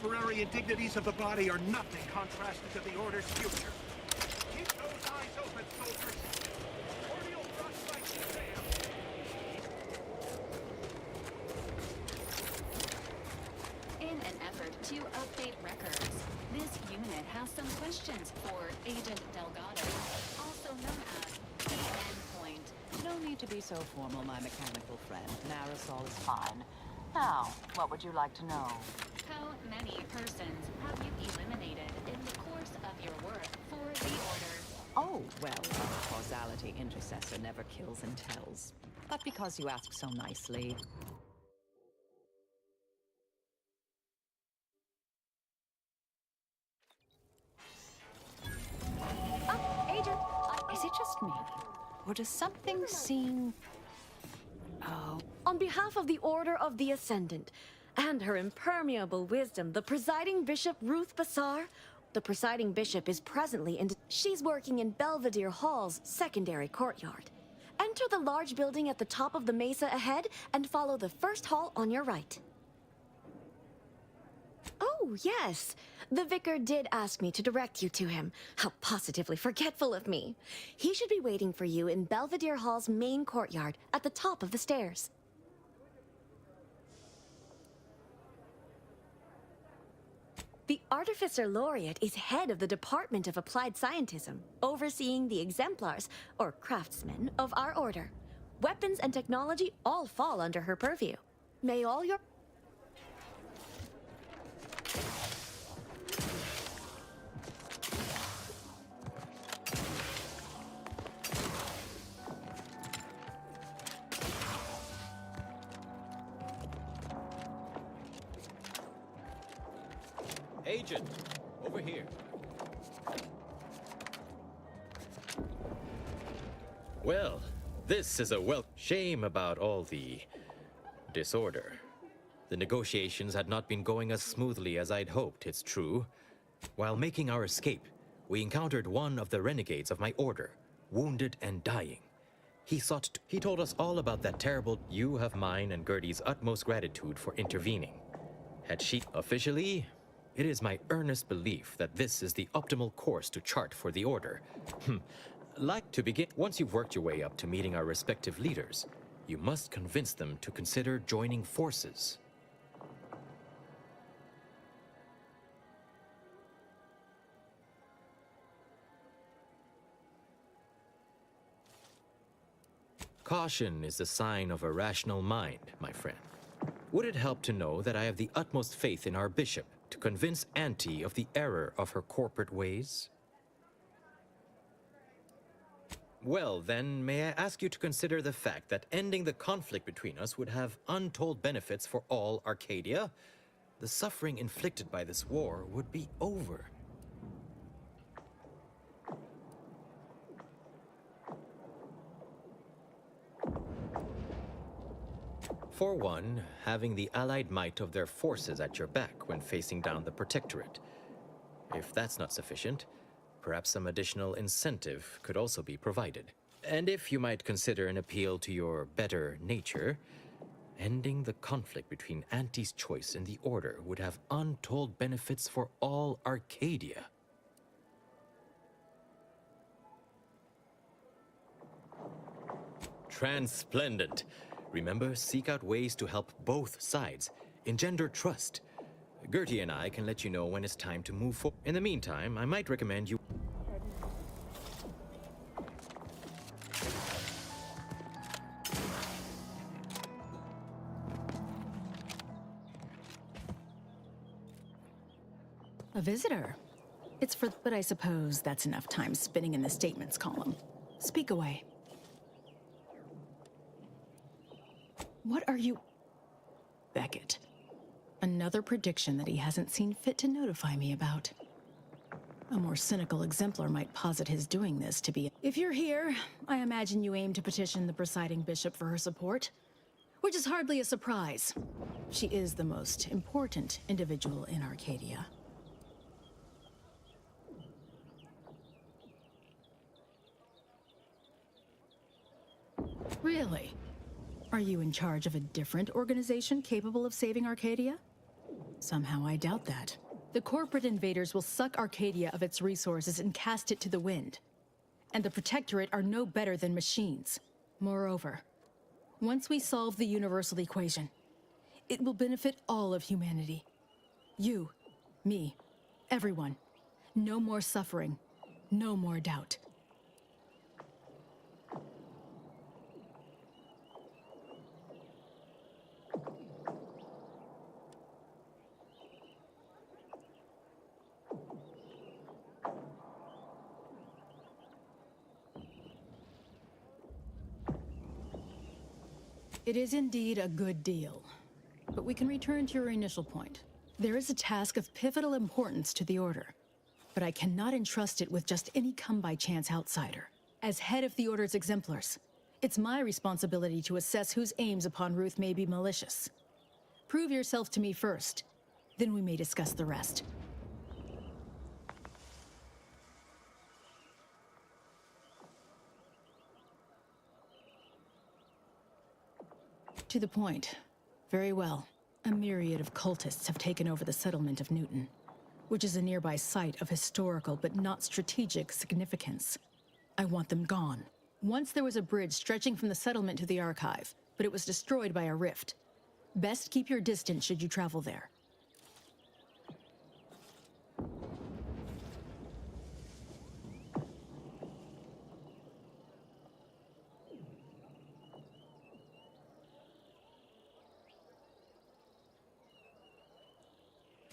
temporary indignities of the body are nothing contrasted to the Order's future. Keep those eyes open, soldiers. Cordial frostbite prevails. In an effort to update records, this unit has some questions for Agent Delgado, also known as the Endpoint. No need to be so formal, my mechanical friend. Marisol is fine. Now, what would you like to know? How many persons have you eliminated in the course of your work for the Order? Oh, well, our causality intercessor never kills and tells. But because you ask so nicely... Agent, is it just me? Or does something seem... Oh... On behalf of the Order of the Ascendant, and her impermeable wisdom, the presiding bishop Ruth Bassar, the presiding bishop is presently in... She's working in Belvedere Hall's secondary courtyard. Enter the large building at the top of the mesa ahead and follow the first hall on your right. Oh, yes. The vicar did ask me to direct you to him. How positively forgetful of me. He should be waiting for you in Belvedere Hall's main courtyard at the top of the stairs. The Artificer Laureate is head of the Department of Applied Scientism, overseeing the exemplars, or craftsmen, of our order. Weapons and technology all fall under her purview. May all your... Agent, over here. Well, this is a shame about all the disorder. The negotiations had not been going as smoothly as I'd hoped, it's true. While making our escape, we encountered one of the renegades of my order, wounded and dying. He told us all about that terrible... You have mine and Gertie's utmost gratitude for intervening. Had she officially... It is my earnest belief that this is the optimal course to chart for the Order. Like to begin, once you've worked your way up to meeting our respective leaders, you must convince them to consider joining forces. Caution is the sign of a rational mind, my friend. Would it help to know that I have the utmost faith in our bishop to convince Auntie of the error of her corporate ways? Well, then, may I ask you to consider the fact that ending the conflict between us would have untold benefits for all Arcadia? The suffering inflicted by this war would be over. For one, having the allied might of their forces at your back when facing down the Protectorate. If that's not sufficient, perhaps some additional incentive could also be provided. And if you might consider an appeal to your better nature, ending the conflict between Auntie's choice and the Order would have untold benefits for all Arcadia. Transplendent. Remember, seek out ways to help both sides, engender trust. Gertie and I can let you know when it's time to move forward. In the meantime, I might recommend you... A visitor. It's for... But I suppose that's enough time spinning in the statements column. Speak away. What are you... Beckett. Another prediction that he hasn't seen fit to notify me about. A more cynical exemplar might posit his doing this to be... If you're here, I imagine you aim to petition the presiding bishop for her support. Which is hardly a surprise. She is the most important individual in Arcadia. Really? Are you in charge of a different organization capable of saving Arcadia? Somehow I doubt that. The corporate invaders will suck Arcadia of its resources and cast it to the wind. And the Protectorate are no better than machines. Moreover, once we solve the universal equation, it will benefit all of humanity. You, me, everyone. No more suffering, no more doubt. It is indeed a good deal. But we can return to your initial point. There is a task of pivotal importance to the Order, but I cannot entrust it with just any come-by-chance outsider. As head of the Order's exemplars, it's my responsibility to assess whose aims upon Ruth may be malicious. Prove yourself to me first, then we may discuss the rest. To the point. Very well. A myriad of cultists have taken over the settlement of Newton, which is a nearby site of historical but not strategic significance. I want them gone. Once there was a bridge stretching from the settlement to the archive, but it was destroyed by a rift. Best keep your distance should you travel there.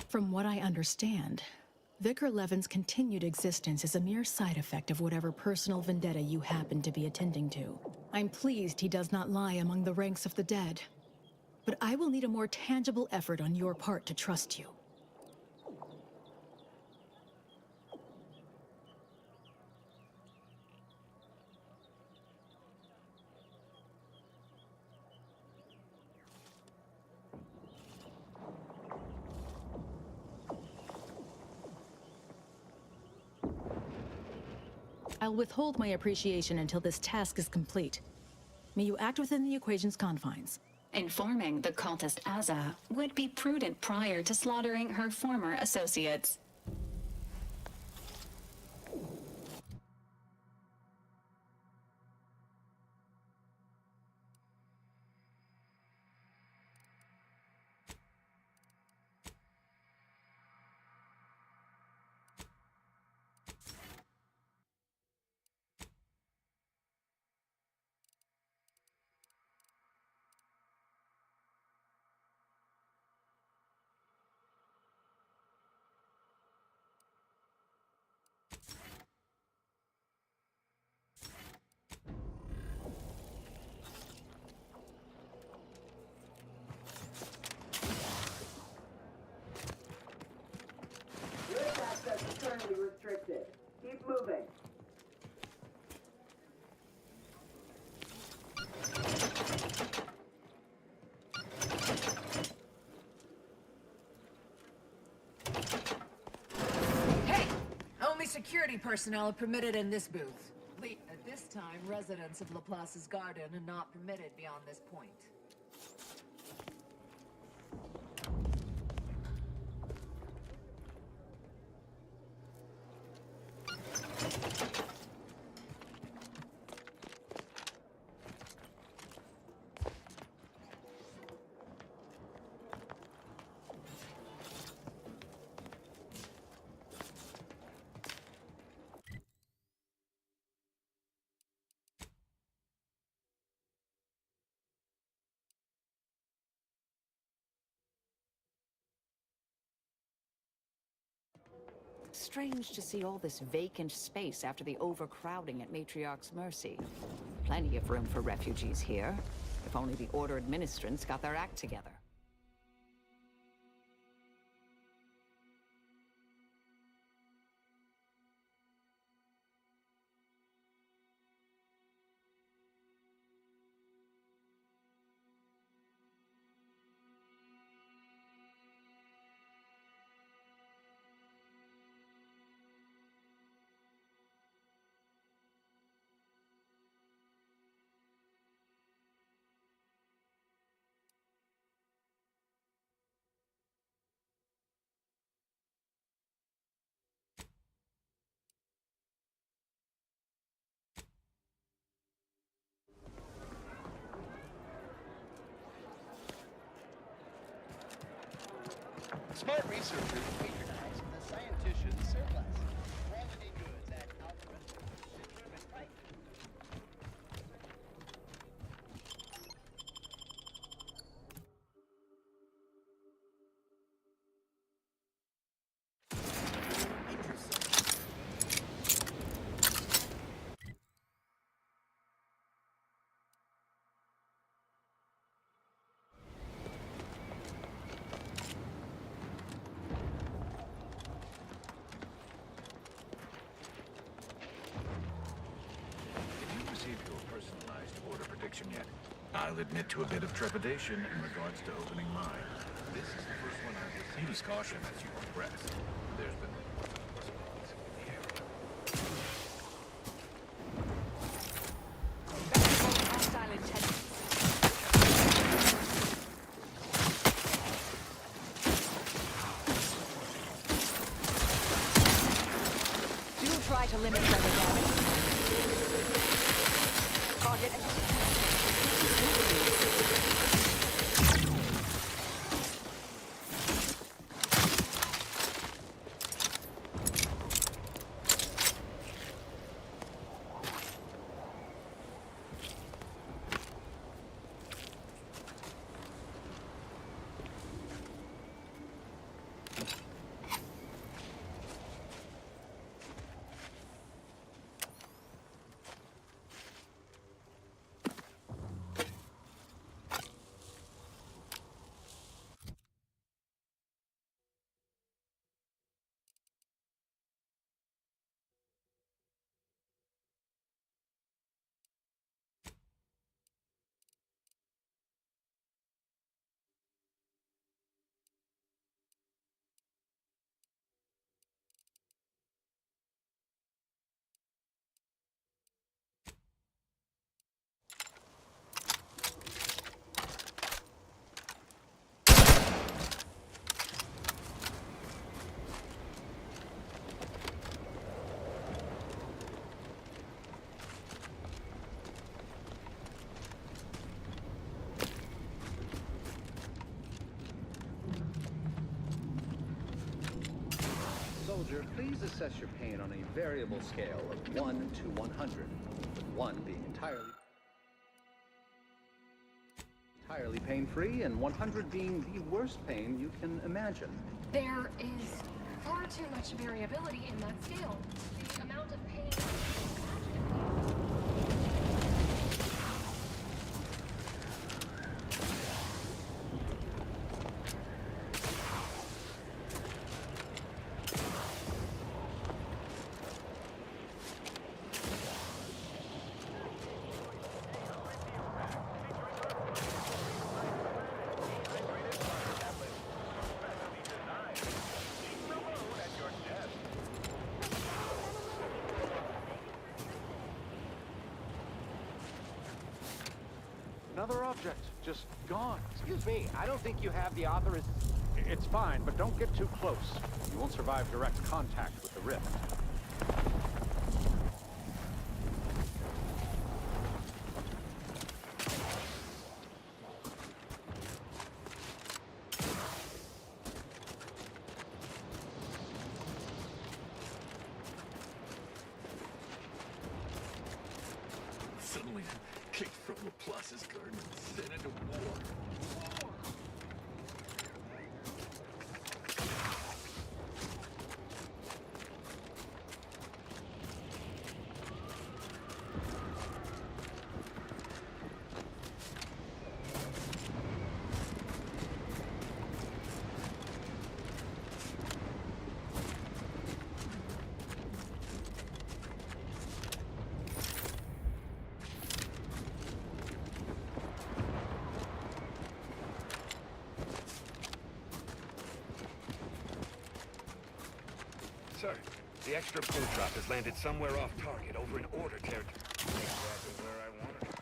From what I understand, Vicar Levin's continued existence is a mere side effect of whatever personal vendetta you happen to be attending to. I'm pleased he does not lie among the ranks of the dead, but I will need a more tangible effort on your part to trust you. I'll withhold my appreciation until this task is complete. May you act within the equation's confines. Informing the cultist Azza would be prudent prior to slaughtering her former associates. Rift access is currently restricted. Keep moving. Hey! Only security personnel are permitted in this booth. At this time, residents of Laplace's garden are not permitted beyond this point. Strange to see all this vacant space after the overcrowding at Matriarch's Mercy. Plenty of room for refugees here, if only the Order administrants got their act together. Our researchers patronize the scientician's surplus. Quality goods at outrageous prices. Did you receive your personalized order prediction yet? I'll admit to a bit of trepidation in regards to opening mine. This is the first one I've received. Use caution as you progress. There's been reports of possibilities in the area. Hostile intelligence. Do try to limit weather damage. Target. Soldier, please assess your pain on a variable scale of 1 to 100, with 1 being entirely pain-free and 100 being the worst pain you can imagine. There is far too much variability in that scale. The amount of pain Another object, just gone. Excuse me, I don't think you have the authorization. It's fine, but don't get too close. You won't survive direct contact with the rift. Suddenly, kicked from Laplace's garden and sent into war. Sir, the extra pull drop has landed somewhere off target over in order territory. Exactly where I wanted it.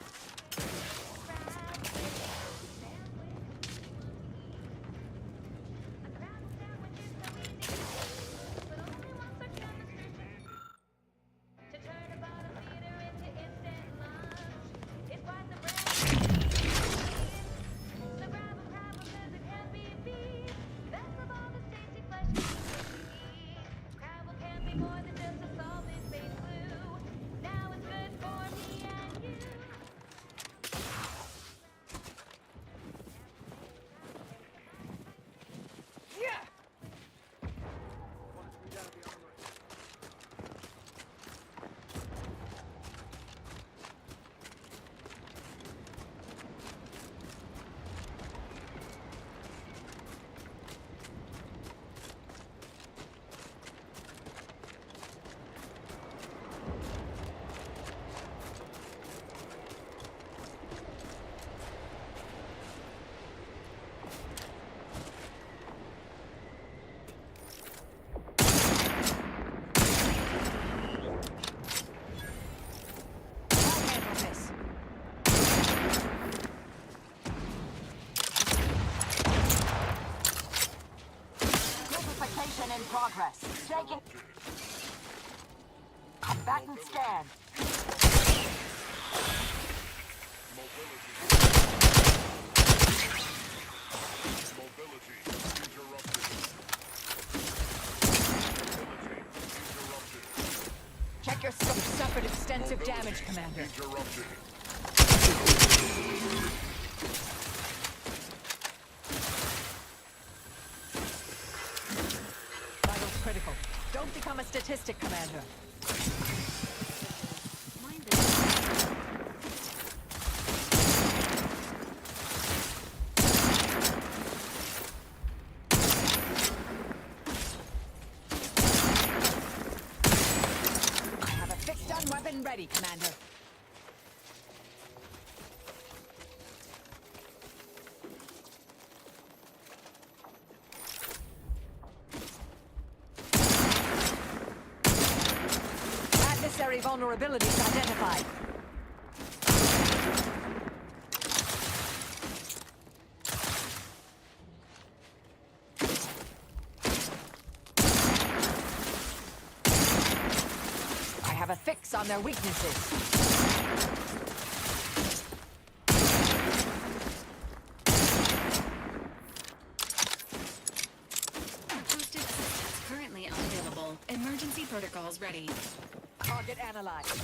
Combatant scan. Mobility interrupted. Mobility interrupted. Check your scope. Suffered extensive damage, Commander. Interrupted. Vitals critical. Don't become a statistic, Commander. I have a fixed-on weapon ready, Commander. Adversary vulnerabilities identified. I have a fix on their weaknesses. Hosted assistance currently unavailable. Emergency protocols ready. Target analyzed.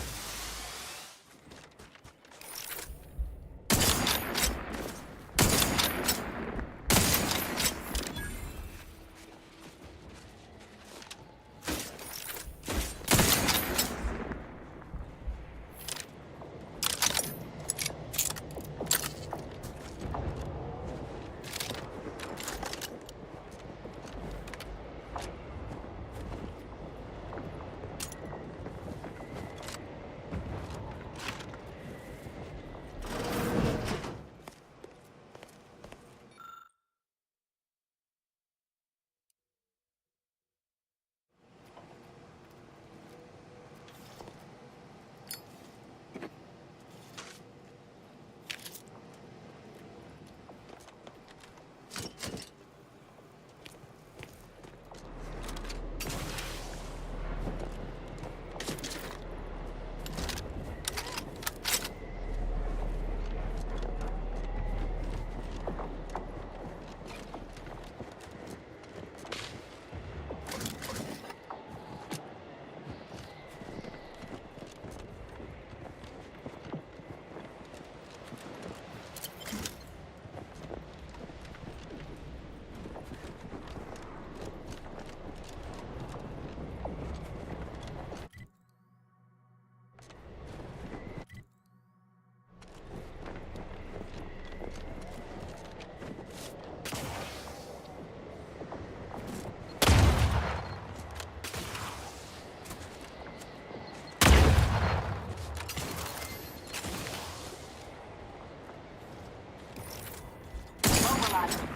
Mobilizing.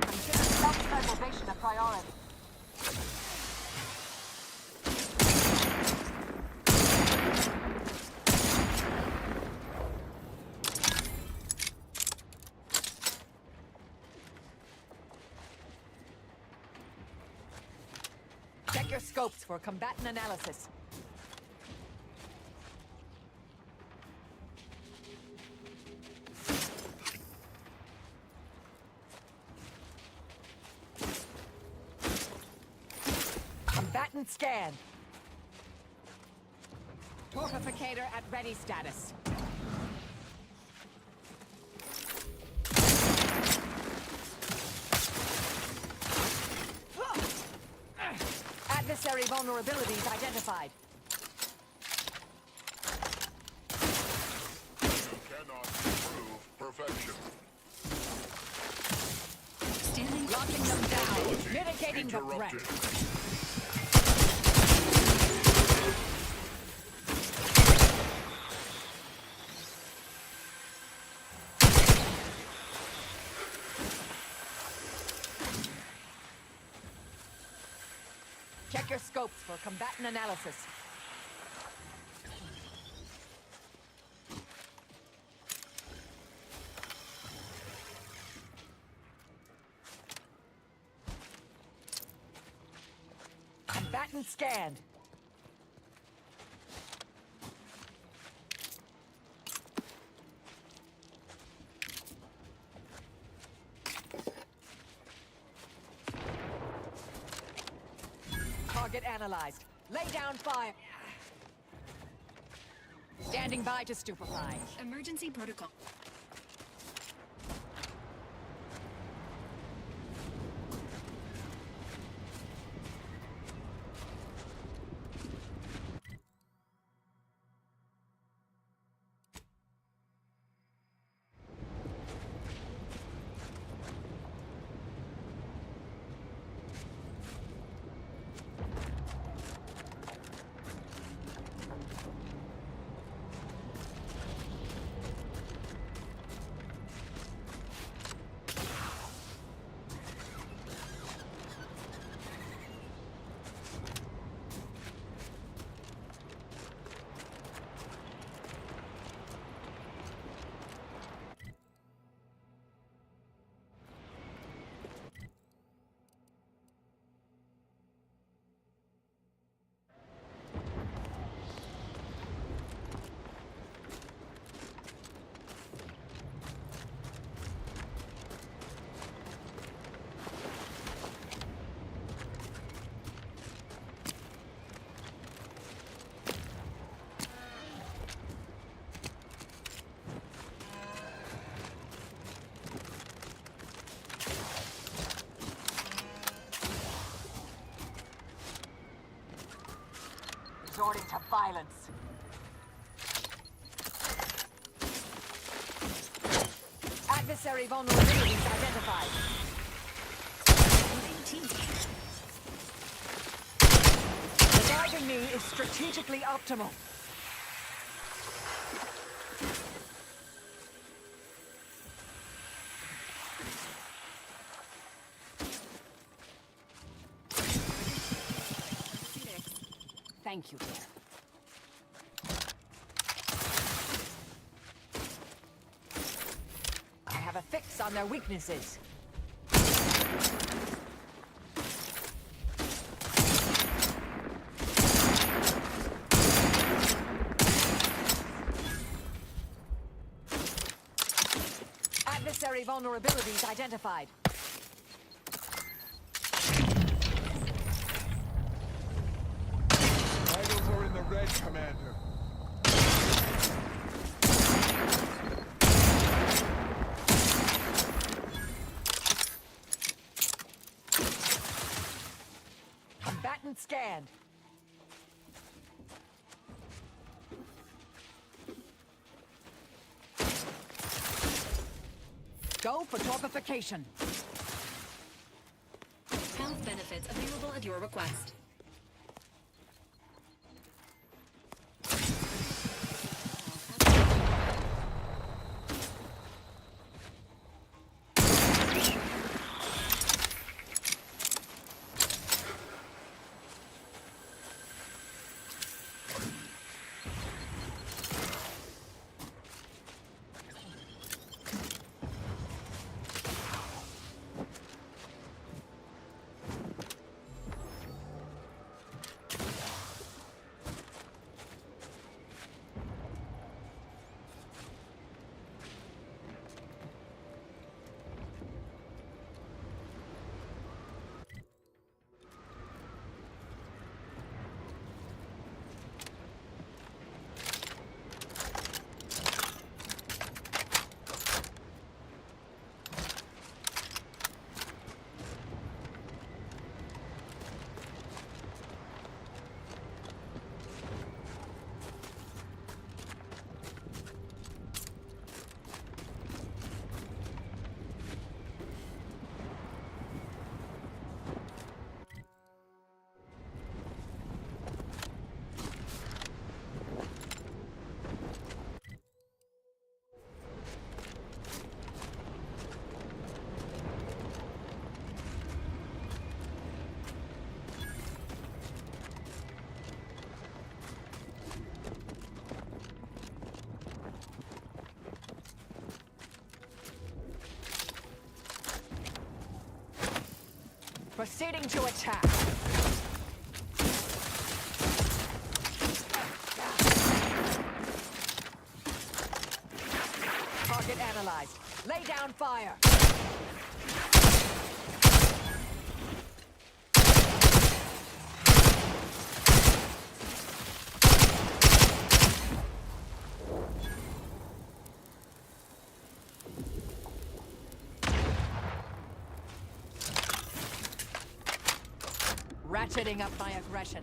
Consider self-preservation a priority. Check your scopes for combatant analysis. Combatant scan. Torpificator at ready status. Adversary vulnerabilities identified. You cannot improve perfection. Standing. Locking them down. Mobility Mitigating the threat. interrupted. Check your scopes for combatant analysis. Combatant scanned. analyzed. Lay down fire. Standing by to stupefy. Emergency protocol. Resorting to violence. Adversary vulnerabilities identified. Reviving me is strategically optimal. Thank you, dear. I have a fix on their weaknesses. Adversary vulnerabilities identified. Vitals are in the red, Commander. Combatant scanned. Go for torpification. Health benefits available at your request. Proceeding to attack. Target analyzed. Lay down fire. ratcheting up my aggression.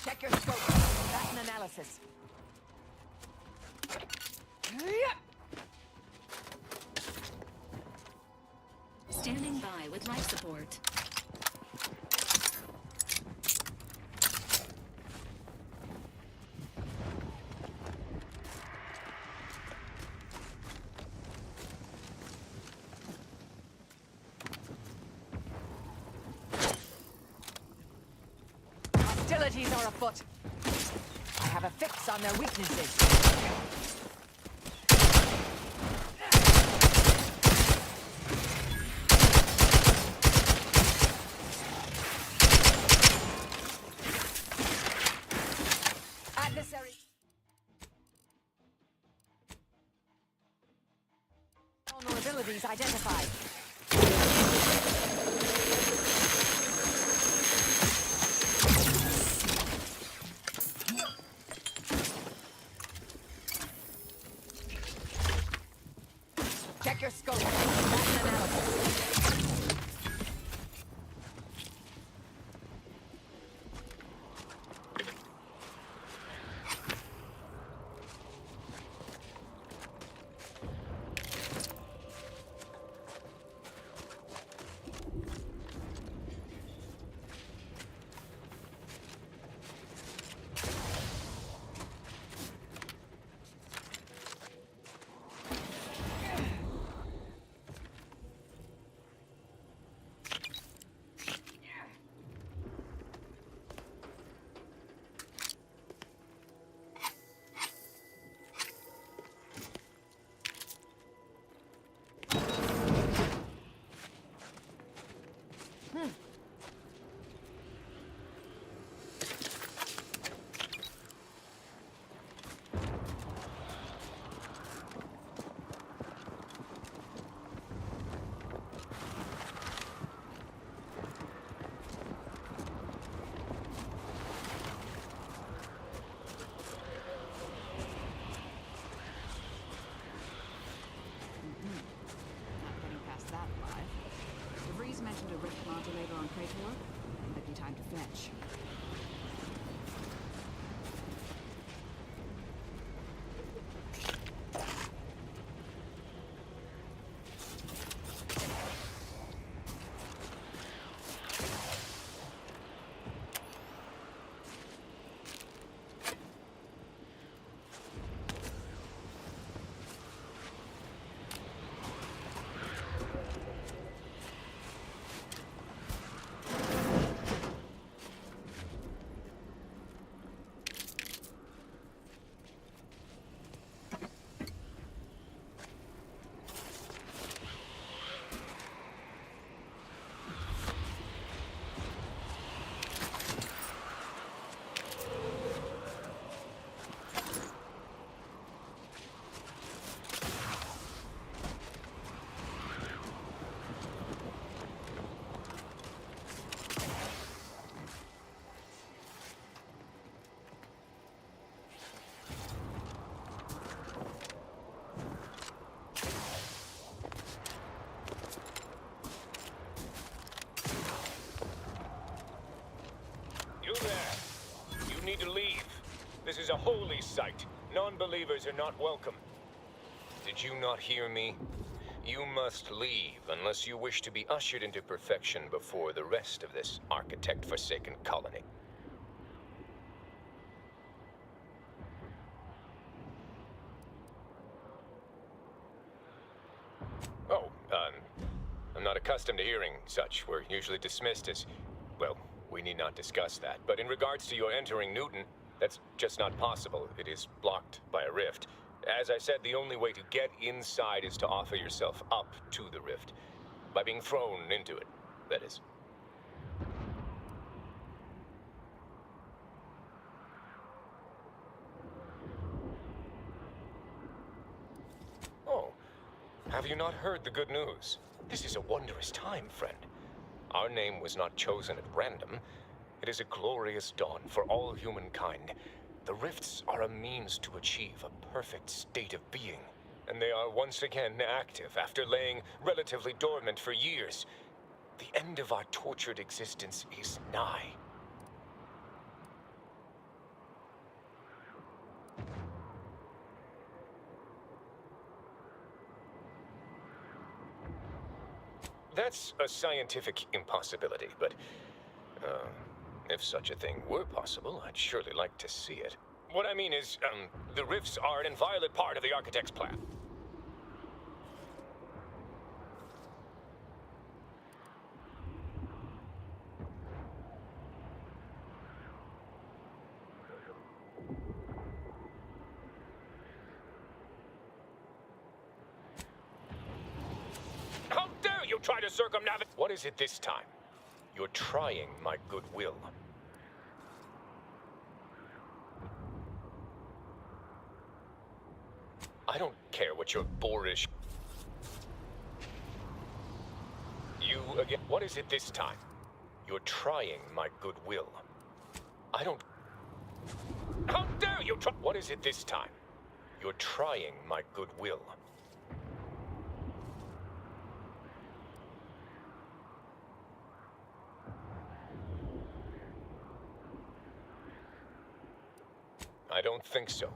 Check your scope. That's an analysis. Standing by with life support. Hostilities are afoot. I have a fix on their weaknesses. Adversary. Vulnerabilities identified. Check your scope. That's an analysis. Not getting past that alive. DeVries mentioned a rift modulator on Praetor. Might be time to fetch. Need to leave. This is a holy site. Non-believers are not welcome. Did you not hear me? You must leave unless you wish to be ushered into perfection before the rest of this architect-forsaken colony. Oh, I'm not accustomed to hearing such. We're usually dismissed as, well, we need not discuss that. But in regards to your entering Newton, that's just not possible. It is blocked by a rift. As I said, the only way to get inside is to offer yourself up to the rift. By being thrown into it, that is. Oh, have you not heard the good news? This is a wondrous time, friend. Our name was not chosen at random. It is a glorious dawn for all humankind. The rifts are a means to achieve a perfect state of being. and they are once again active after laying relatively dormant for years. The end of our tortured existence is nigh. That's a scientific impossibility, but if such a thing were possible, I'd surely like to see it. What I mean is, the rifts are an inviolate part of the architect's plan. How dare you try to circumnavigate? What is it this time? You're trying my goodwill. I don't care what your boorish... You again? What is it this time? You're trying my goodwill. I don't... How dare you try... What is it this time? You're trying my goodwill. I don't think so.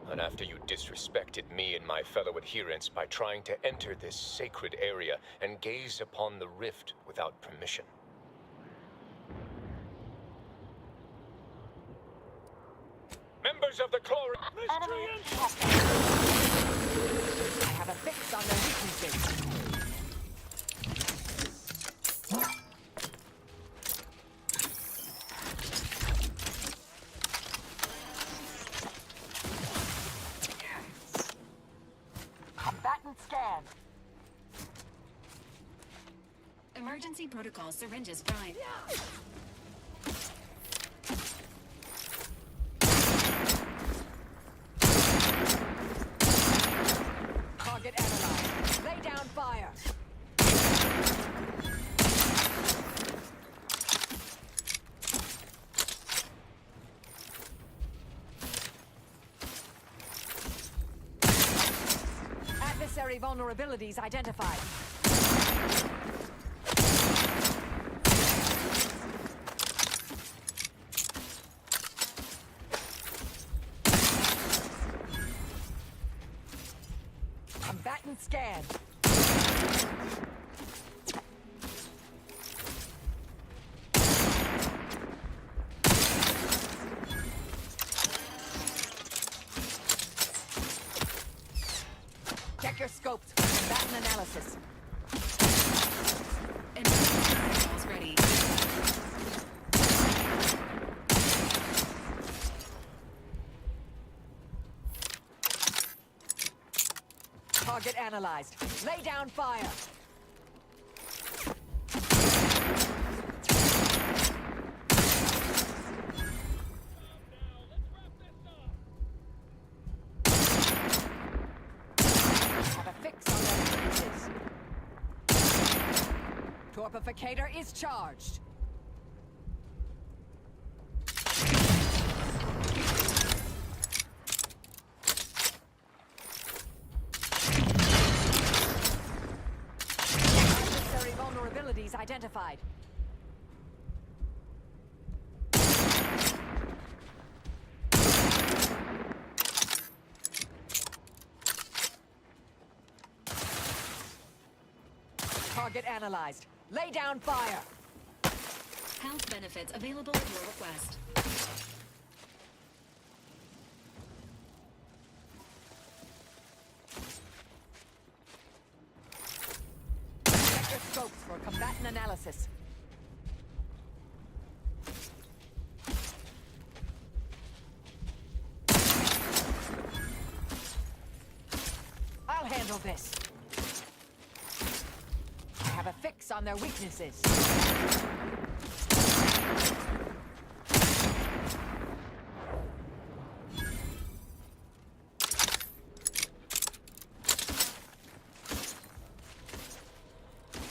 Not after you disrespected me and my fellow adherents by trying to enter this sacred area and gaze upon the rift without permission. Members of the I have a fix on their weaknesses. Combatant scan. Emergency protocol syringes prime. Target analyzed. Lay down fire. Adversary vulnerabilities identified. Combatant scan. Check your scopes for combatant analysis. Emergency protocols ready. Target analyzed. Lay down fire. Have a fix on their weaknesses. Torpificator is charged. Adversary vulnerabilities identified. Target analyzed. Lay down fire. Health benefits available at your request. Check your scopes for combatant analysis. I'll handle this. I have a fix on their weaknesses.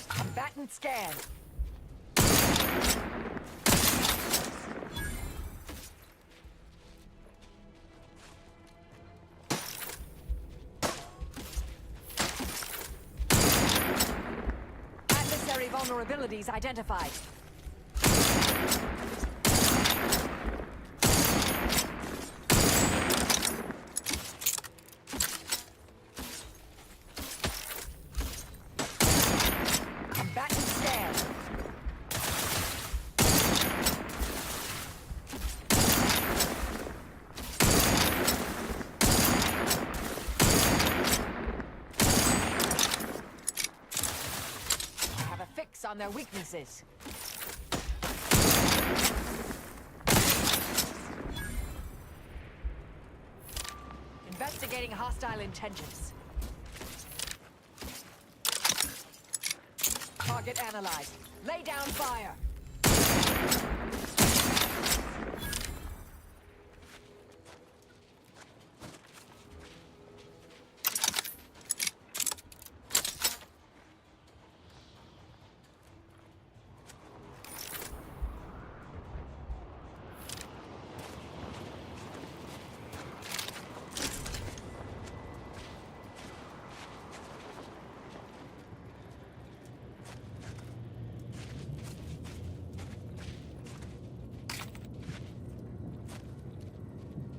Combatant scan. Primary vulnerabilities identified. Combatant scanned. Have a fix on their weaknesses. Investigating hostile intentions. Target analyzed. Lay down fire.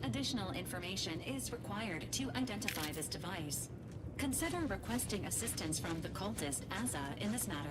Additional information is required to identify this device. Consider requesting assistance from the cultist Aza in this matter.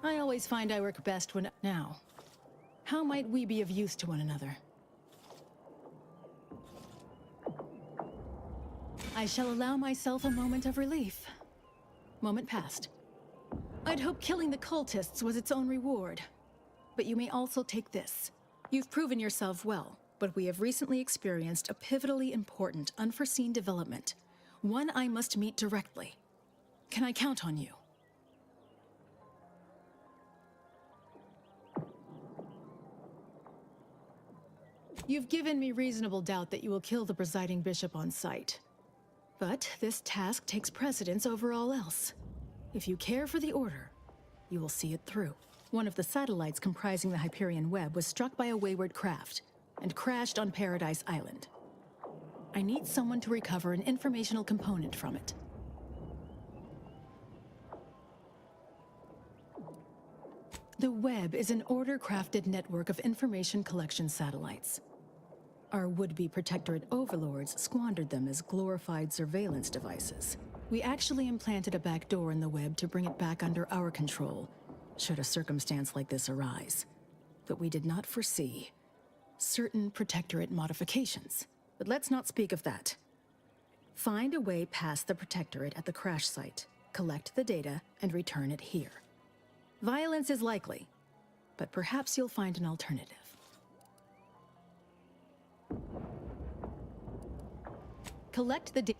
I always find I work best when... Now, how might we be of use to one another? I shall allow myself a moment of relief. Moment passed. I'd hoped killing the cultists was its own reward. But you may also take this. You've proven yourself well, but we have recently experienced a pivotally important, unforeseen development. One I must meet directly. Can I count on you? You've given me reasonable doubt that you will kill the presiding bishop on sight. But this task takes precedence over all else. If you care for the Order, you will see it through. One of the satellites comprising the Hyperion web was struck by a wayward craft and crashed on Paradise Island. I need someone to recover an informational component from it. The web is an Order-crafted network of information collection satellites. Our would-be Protectorate overlords squandered them as glorified surveillance devices. We actually implanted a back door in the web to bring it back under our control, should a circumstance like this arise. But we did not foresee certain Protectorate modifications. But let's not speak of that. Find a way past the Protectorate at the crash site, collect the data, and return it here. Violence is likely, but perhaps you'll find an alternative. Collect the data.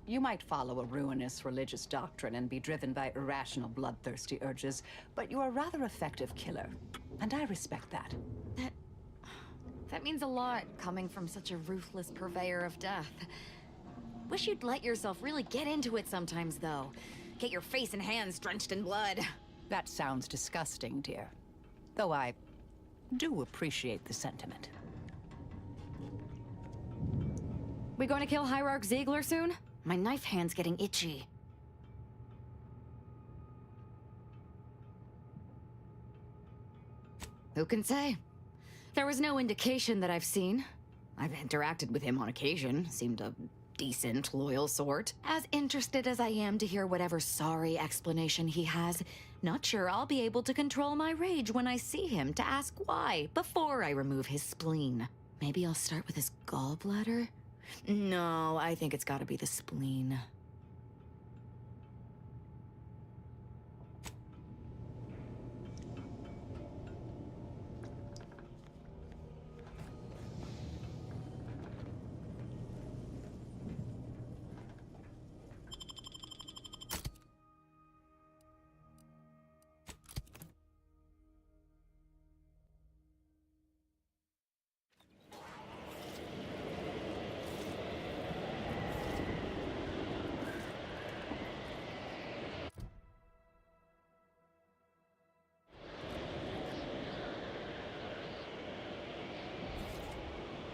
You might follow a ruinous religious doctrine and be driven by irrational, bloodthirsty urges, but you're a rather effective killer, and I respect that. That means a lot, coming from such a ruthless purveyor of death. Wish you'd let yourself really get into it sometimes, though. Get your face and hands drenched in blood. That sounds disgusting, dear. Though I do appreciate the sentiment. We going to kill Hierarch Ziegler soon? My knife hand's getting itchy. Who can say? There was no indication that I've seen. I've interacted with him on occasion. Seemed a decent, loyal sort. As interested as I am to hear whatever sorry explanation he has, not sure I'll be able to control my rage when I see him to ask why before I remove his spleen. Maybe I'll start with his gallbladder? No, I think it's gotta be the spleen.